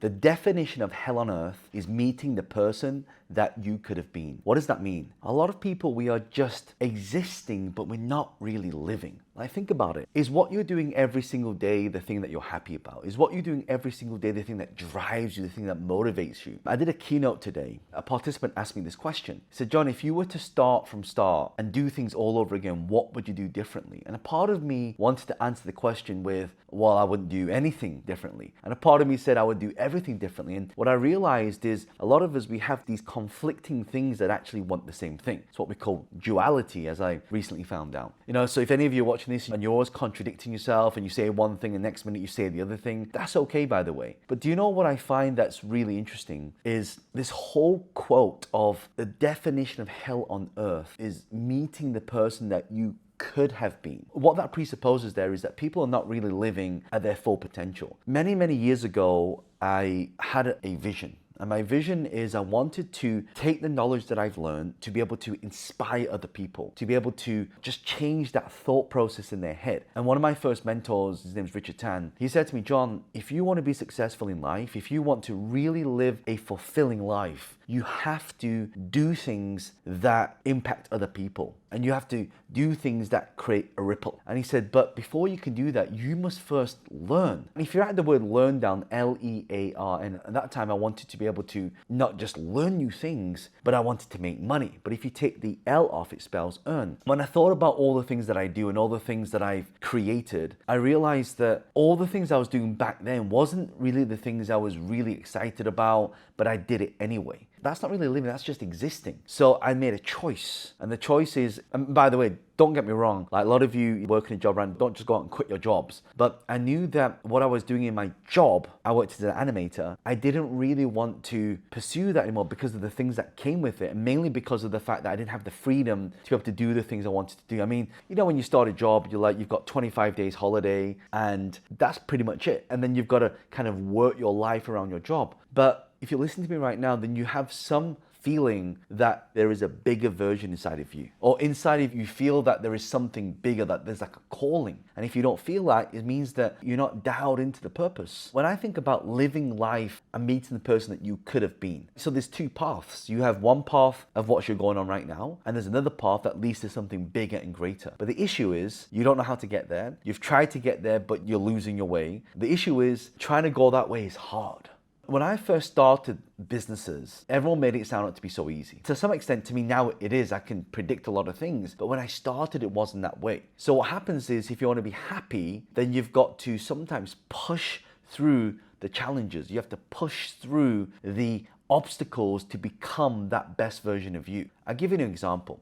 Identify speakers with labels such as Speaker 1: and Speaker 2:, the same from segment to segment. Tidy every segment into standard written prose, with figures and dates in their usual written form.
Speaker 1: The definition of hell on earth is meeting the person that you could have been. What does that mean? A lot of people, we are just existing, but we're not really living. Like, think about it. Is what you're doing every single day the thing that you're happy about? Is what you're doing every single day the thing that drives you, the thing that motivates you? I did a keynote today. A participant asked me this question. He said, John, if you were to start from start and do things all over again, what would you do differently? And a part of me wanted to answer the question with, well, I wouldn't do anything differently. And a part of me said I would do everything differently. And what I realized is a lot of us, we have these conflicting things that actually want the same thing. It's what we call duality, as I recently found out. So if any of you are watching this and you're always contradicting yourself and you say one thing and next minute you say the other thing, that's okay, by the way. But do you know what I find that's really interesting is this whole quote of the definition of hell on earth is meeting the person that you could have been. What that presupposes there is that people are not really living at their full potential. Many, many years ago, I had a vision. And my vision is I wanted to take the knowledge that I've learned to be able to inspire other people, to be able to just change that thought process in their head. And one of my first mentors, his name's Richard Tan, he said to me, John, if you want to be successful in life, if you want to really live a fulfilling life, you have to do things that impact other people. And you have to do things that create a ripple. And he said, but before you can do that, you must first learn. And if you write the word learn down, L-E-A-R, and at that time I wanted to be able to not just learn new things, but I wanted to make money. But if you take the L off, it spells earn. When I thought about all the things that I do and all the things that I've created, I realized that all the things I was doing back then wasn't really the things I was really excited about, but I did it anyway. That's not really living, that's just existing. So I made a choice. And the choice is, and by the way, don't get me wrong, like a lot of you working a job around, don't just go out and quit your jobs. But I knew that what I was doing in my job, I worked as an animator, I didn't really want to pursue that anymore because of the things that came with it, and mainly because of the fact that I didn't have the freedom to be able to do the things I wanted to do. I mean, when you start a job, you've got 25 days holiday, and that's pretty much it. And then you've got to kind of work your life around your job. But if you're listening to me right now, then you have some feeling that there is a bigger version inside of you, or inside of you feel that there is something bigger, that there's like a calling. And if you don't feel that, it means that you're not dialed into the purpose. When I think about living life and meeting the person that you could have been, so there's two paths. You have one path of what you're going on right now, and there's another path that leads to something bigger and greater. But the issue is you don't know how to get there. You've tried to get there, but you're losing your way. The issue is trying to go that way is hard. When I first started businesses, everyone made it sound like to be so easy. To some extent, to me now it is. I can predict a lot of things. But when I started, it wasn't that way. So what happens is if you want to be happy, then you've got to sometimes push through the challenges. You have to push through the obstacles to become that best version of you. I'll give you an example.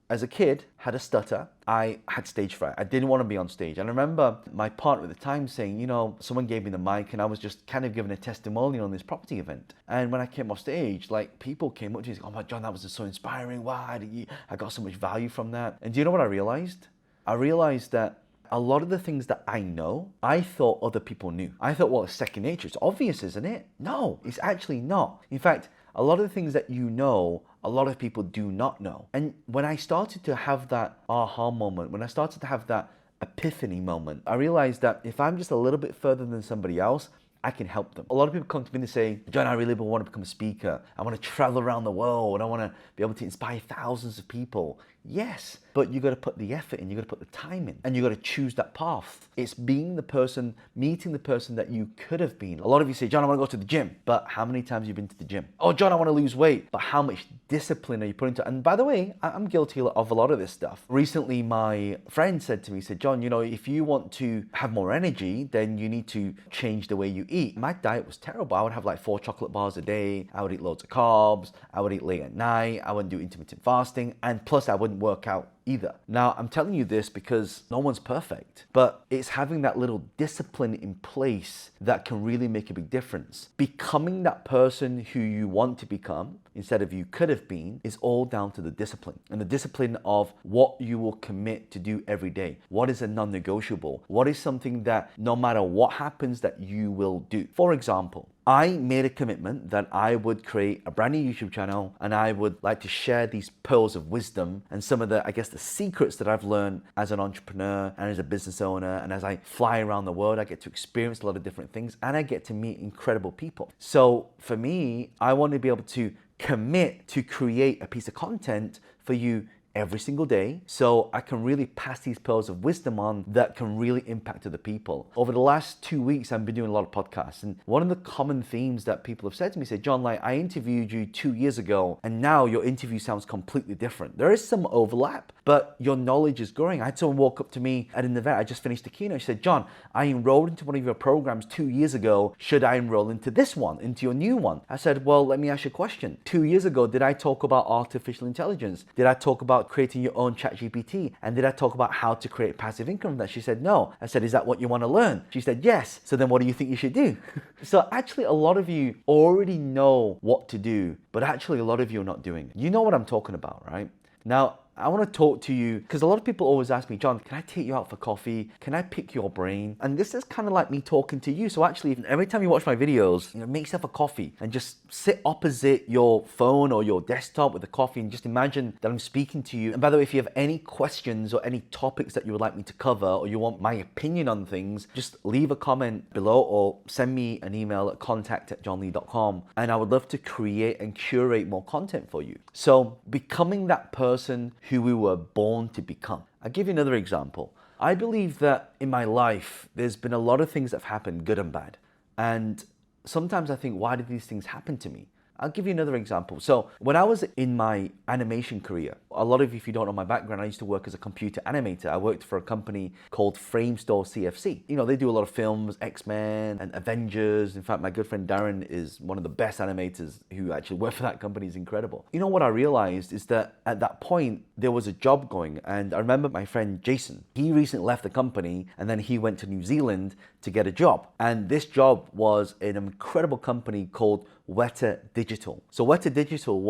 Speaker 1: As a kid, had a stutter. I had stage fright. I didn't want to be on stage. And I remember my partner at the time saying, someone gave me the mic and I was just kind of giving a testimonial on this property event. And when I came off stage, like people came up to me and said, oh my John, that was just so inspiring. Wow, I got so much value from that. And do you know what I realized? I realized that a lot of the things that I know, I thought other people knew. I thought, well, it's second nature. It's obvious, isn't it? No, it's actually not. In fact, a lot of the things that you know, a lot of people do not know. And when I started to have that aha moment, when I started to have that epiphany moment, I realized that if I'm just a little bit further than somebody else, I can help them. A lot of people come to me and say, John, I really want to become a speaker. I want to travel around the world. I want to be able to inspire thousands of people. Yes, but you got to put the effort in, you got to put the time in, and you got to choose that path. It's being the person, meeting the person that you could have been. A lot of you say, John, I want to go to the gym, but how many times have you been to the gym? Oh, John, I want to lose weight, but how much discipline are you putting into it? And by the way, I'm guilty of a lot of this stuff. Recently, my friend said to me, John, if you want to have more energy, then you need to change the way you eat. My diet was terrible. I would have like 4 chocolate bars a day. I would eat loads of carbs. I would eat late at night. I wouldn't do intermittent fasting. And plus I wouldn't work out either. Now, I'm telling you this because no one's perfect, but it's having that little discipline in place that can really make a big difference. Becoming that person who you want to become instead of you could have been is all down to the discipline, and the discipline of what you will commit to do every day. What is a non-negotiable? What is something that no matter what happens that you will do? For example, I made a commitment that I would create a brand new YouTube channel and I would like to share these pearls of wisdom and some of the, I guess, the secrets that I've learned as an entrepreneur and as a business owner. And as I fly around the world, I get to experience a lot of different things and I get to meet incredible people. So for me, I want to be able to commit to create a piece of content for you every single day so I can really pass these pearls of wisdom on that can really impact other people. Over the last 2 weeks, I've been doing a lot of podcasts, and one of the common themes that people have said to me, said, John, like I interviewed you 2 years ago and now your interview sounds completely different. There is some overlap, but your knowledge is growing. I had someone walk up to me at an event, I just finished a keynote, she said, John, I enrolled into one of your programs 2 years ago. Should I enroll into this one, into your new one? I said, well, let me ask you a question. 2 years ago, did I talk about artificial intelligence? Did I talk about creating your own ChatGPT? And did I talk about how to create passive income from that? She said, no. I said, is that what you want to learn? She said, yes. So then what do you think you should do? So actually, a lot of you already know what to do, but actually a lot of you are not doing it. You know what I'm talking about, right? Now, I want to talk to you because a lot of people always ask me, John, can I take you out for coffee? Can I pick your brain? And this is kind of like me talking to you. So actually, every time you watch my videos, make yourself a coffee and just sit opposite your phone or your desktop with a coffee and just imagine that I'm speaking to you. And by the way, if you have any questions or any topics that you would like me to cover or you want my opinion on things, just leave a comment below or send me an email at contact@johnlee.com and I would love to create and curate more content for you. So becoming that person who we were born to become. I'll give you another example. I believe that in my life, there's been a lot of things that have happened, good and bad. And sometimes I think, why did these things happen to me? I'll give you another example. So when I was in my animation career, a lot of you, if you don't know my background, I used to work as a computer animator. I worked for a company called Framestore CFC. They do a lot of films, X-Men and Avengers. In fact, my good friend Darren is one of the best animators who actually worked for that company. He's incredible. What I realized is that at that point, there was a job going. And I remember my friend Jason, he recently left the company and then he went to New Zealand to get a job. And this job was an incredible company called Weta Digital. So Weta Digital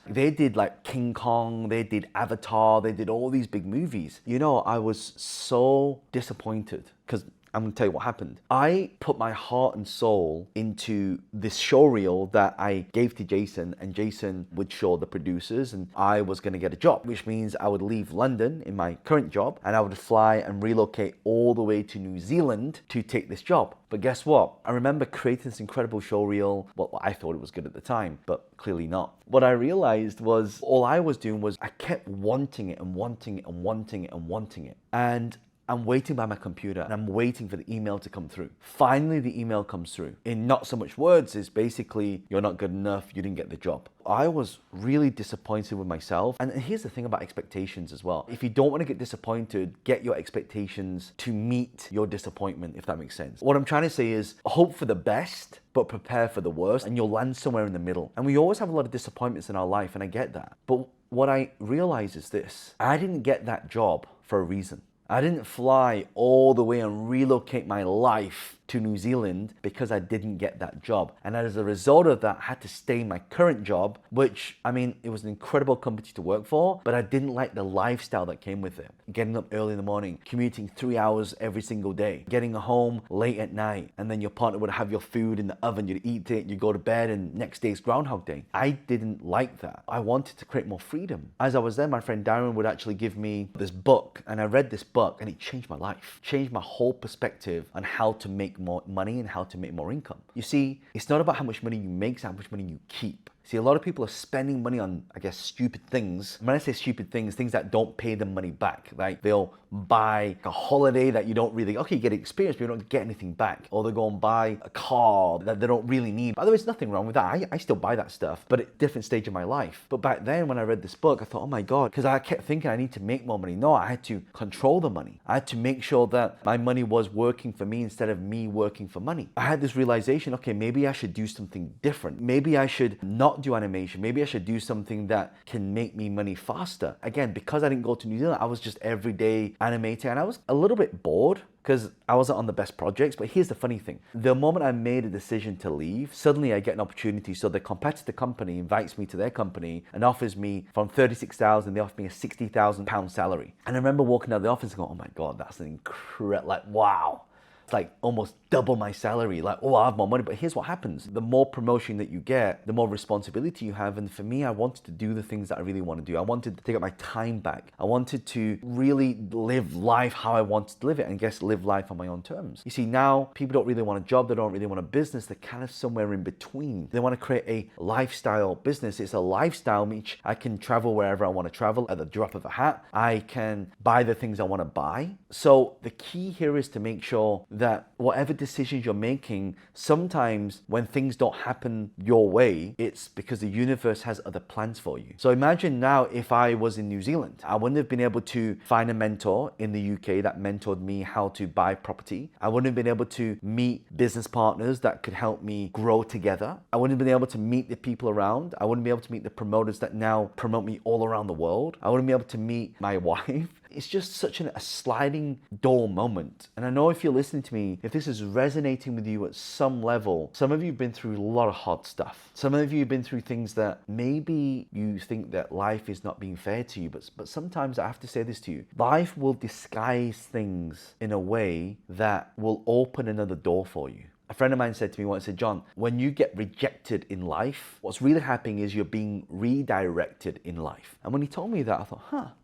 Speaker 1: they did like King Kong, they did Avatar, they did all these big movies. I was so disappointed because I'm going to tell you what happened. I put my heart and soul into this showreel that I gave to Jason, and Jason would show the producers, and I was going to get a job, which means I would leave London in my current job and I would fly and relocate all the way to New Zealand to take this job. But guess what? I remember creating this incredible showreel. Well, I thought it was good at the time, but clearly not. What I realized was all I was doing was I kept wanting it and wanting it and wanting it and wanting it. And I'm waiting by my computer and I'm waiting for the email to come through. Finally, the email comes through. In not so much words, it's basically, you're not good enough, you didn't get the job. I was really disappointed with myself. And here's the thing about expectations as well. If you don't want to get disappointed, get your expectations to meet your disappointment, if that makes sense. What I'm trying to say is hope for the best, but prepare for the worst, and you'll land somewhere in the middle. And we always have a lot of disappointments in our life, and I get that. But what I realize is this: I didn't get that job for a reason. I didn't fly all the way and relocate my life to New Zealand because I didn't get that job. And as a result of that, I had to stay in my current job, which, it was an incredible company to work for, but I didn't like the lifestyle that came with it. Getting up early in the morning, commuting 3 hours every single day, getting home late at night, and then your partner would have your food in the oven, you'd eat it, you go to bed, and next day's Groundhog Day. I didn't like that. I wanted to create more freedom. As I was there, my friend Darren would actually give me this book, and I read this book, and it changed my life, changed my whole perspective on how to make more money and how to make more income. You see, it's not about how much money you make, it's how much money you keep. See, a lot of people are spending money on, stupid things. When I say stupid things that don't pay them money back. Like they'll buy a holiday that you don't really, you get experience, but you don't get anything back. Or they'll go and buy a car that they don't really need. By the way, there's nothing wrong with that. I still buy that stuff, but at a different stage of my life. But back then when I read this book, I thought, oh my God, because I kept thinking I need to make more money. No, I had to control the money. I had to make sure that my money was working for me instead of me working for money. I had this realization, okay, maybe I should do something different. Maybe I should not do animation. Maybe I should do something that can make me money faster. Again, because I didn't go to New Zealand, I was just everyday animator and I was a little bit bored because I wasn't on the best projects. But here's the funny thing. The moment I made a decision to leave, suddenly I get an opportunity. So the competitor company invites me to their company and offers me from 36,000, they offer me a 60,000 pound salary. And I remember walking out of the office and going, oh my God, that's an incredible, wow. It's like almost double my salary. Like, oh, I have more money. But here's what happens. The more promotion that you get, the more responsibility you have. And for me, I wanted to do the things that I really want to do. I wanted to take my time back. I wanted to really live life how I wanted to live it, and guess live life on my own terms. You see, now people don't really want a job. They don't really want a business. They're kind of somewhere in between. They want to create a lifestyle business. It's a lifestyle which I can travel wherever I want to travel at the drop of a hat. I can buy the things I want to buy. So the key here is to make sure that whatever decisions you're making, sometimes when things don't happen your way, it's because the universe has other plans for you. So imagine now if I was in New Zealand, I wouldn't have been able to find a mentor in the UK that mentored me how to buy property. I wouldn't have been able to meet business partners that could help me grow together. I wouldn't have been able to meet the people around. I wouldn't be able to meet the promoters that now promote me all around the world. I wouldn't be able to meet my wife. It's just such a sliding door moment. And I know if you're listening to me, if this is resonating with you at some level, some of you have been through a lot of hard stuff. Some of you have been through things that maybe you think that life is not being fair to you, but sometimes I have to say this to you. Life will disguise things in a way that will open another door for you. A friend of mine said to me once, John, when you get rejected in life, what's really happening is you're being redirected in life. And when he told me that, I thought,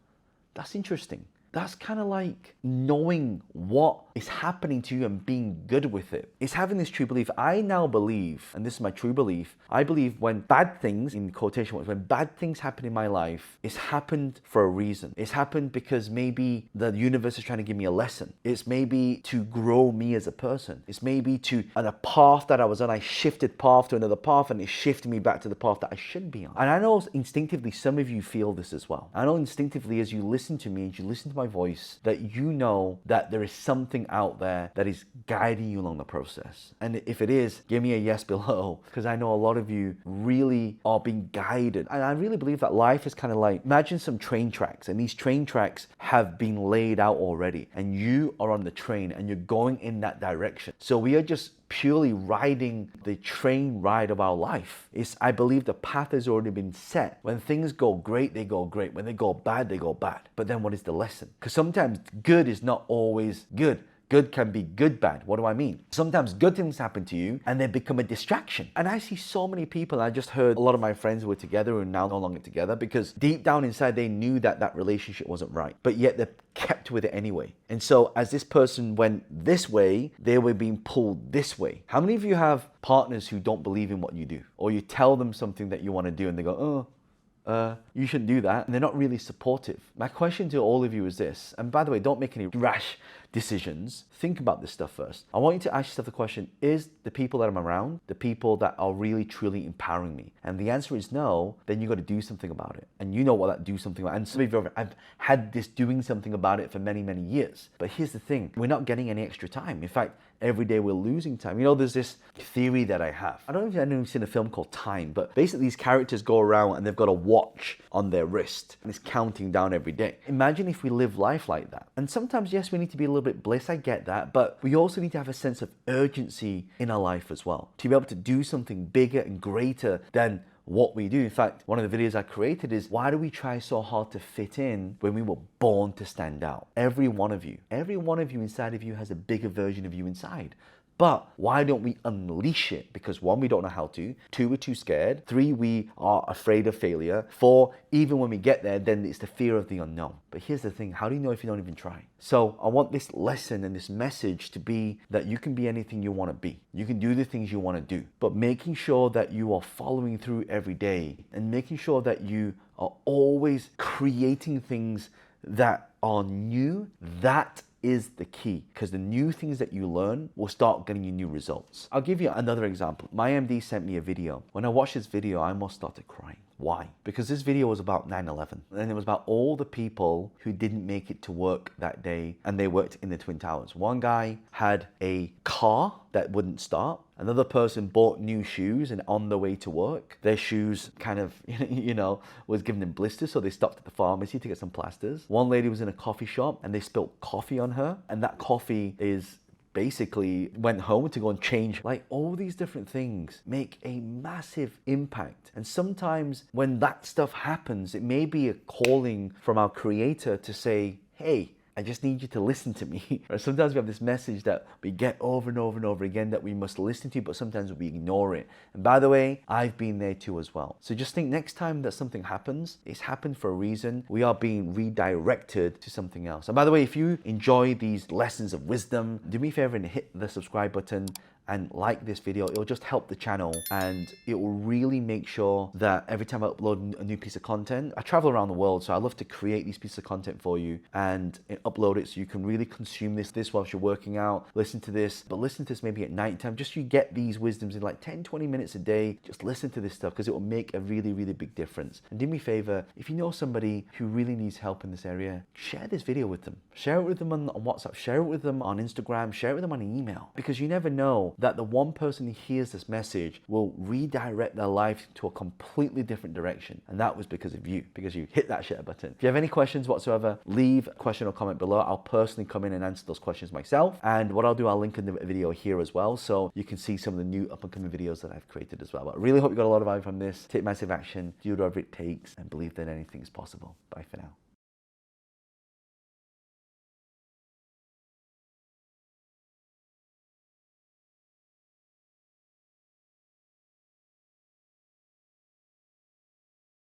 Speaker 1: that's interesting. That's kind of like knowing what is happening to you and being good with it. It's having this true belief. I now believe, and this is my true belief, I believe when bad things, in quotation marks, when bad things happen in my life, it's happened for a reason. It's happened because maybe the universe is trying to give me a lesson. It's maybe to grow me as a person. It's maybe on a path that I was on, I shifted path to another path, and it shifted me back to the path that I should be on. And I know instinctively some of you feel this as well. I know instinctively as you listen to me, as you listen to my voice, that you know that there is something out there that is guiding you along the process. And if it is, give me a yes below, because I know a lot of you really are being guided. And I really believe that life is kind of like, imagine some train tracks, and these train tracks have been laid out already, and you are on the train and you're going in that direction. So we are just purely riding the train ride of our life. I believe the path has already been set. When things go great, they go great. When they go bad, they go bad. But then what is the lesson? Because sometimes good is not always good. Good can be good bad. What do I mean? Sometimes good things happen to you and they become a distraction. And I see so many people, I just heard a lot of my friends who were together who are now no longer together because deep down inside they knew that that relationship wasn't right. But yet they kept with it anyway. And so as this person went this way, they were being pulled this way. How many of you have partners who don't believe in what you do? Or you tell them something that you want to do and they go, you shouldn't do that. And they're not really supportive. My question to all of you is this, and by the way, don't make any rash decisions. Think about this stuff first. I want you to ask yourself the question, is the people that I'm around the people that are really truly empowering me? And the answer is no, then you got to do something about it. And you know what that do something about. And some of you, I've had this doing something about it for many, many years. But here's the thing, we're not getting any extra time. In fact, every day we're losing time. You know, there's this theory that I have. I don't know if you've seen a film called Time, but basically these characters go around and they've got a watch on their wrist and it's counting down every day. Imagine if we live life like that. And sometimes, yes, we need to be a little bit bliss, I get that, but we also need to have a sense of urgency in our life as well, to be able to do something bigger and greater than what we do. In fact, one of the videos I created is, why do we try so hard to fit in when we were born to stand out? Every one of you inside of you has a bigger version of you inside. But why don't we unleash it? Because one, we don't know how to. Two, we're too scared. Three, we are afraid of failure. Four, even when we get there, then it's the fear of the unknown. But here's the thing, how do you know if you don't even try? So I want this lesson and this message to be that you can be anything you want to be. You can do the things you want to do, but making sure that you are following through every day and making sure that you are always creating things that are new, that is the key, because the new things that you learn will start getting you new results. I'll give you another example. My MD sent me a video. When I watched this video, I almost started crying. Why? Because this video was about 9/11, and it was about all the people who didn't make it to work that day, and they worked in the Twin Towers. One guy had a car that wouldn't start. Another person bought new shoes, and on the way to work, their shoes kind of, was giving them blisters, so they stopped at the pharmacy to get some plasters. One lady was in a coffee shop, and they spilled coffee on her, and that coffee basically went home to go and change. Like, all these different things make a massive impact. And sometimes when that stuff happens, it may be a calling from our creator to say, hey, I just need you to listen to me. Or sometimes we have this message that we get over and over and over again that we must listen to, but sometimes we ignore it. And by the way, I've been there too as well. So just think next time that something happens, it's happened for a reason. We are being redirected to something else. And by the way, if you enjoy these lessons of wisdom, do me a favor and hit the subscribe button and like this video. It'll just help the channel, and it will really make sure that every time I upload a new piece of content, I travel around the world, so I love to create these pieces of content for you and upload it so you can really consume this whilst you're working out. Listen to this, but listen to this maybe at night time. Just you get these wisdoms in like 10-20 minutes a day. Just listen to this stuff because it will make a really, really big difference. And do me a favor, if you know somebody who really needs help in this area, share this video with them. Share it with them on WhatsApp, share it with them on Instagram, share it with them on email, because you never know that the one person who hears this message will redirect their life to a completely different direction. And that was because of you, because you hit that share button. If you have any questions whatsoever, leave a question or comment below. I'll personally come in and answer those questions myself. And what I'll do, I'll link in the video here as well, so you can see some of the new up and coming videos that I've created as well. But I really hope you got a lot of value from this. Take massive action, do whatever it takes, and believe that anything is possible. Bye for now.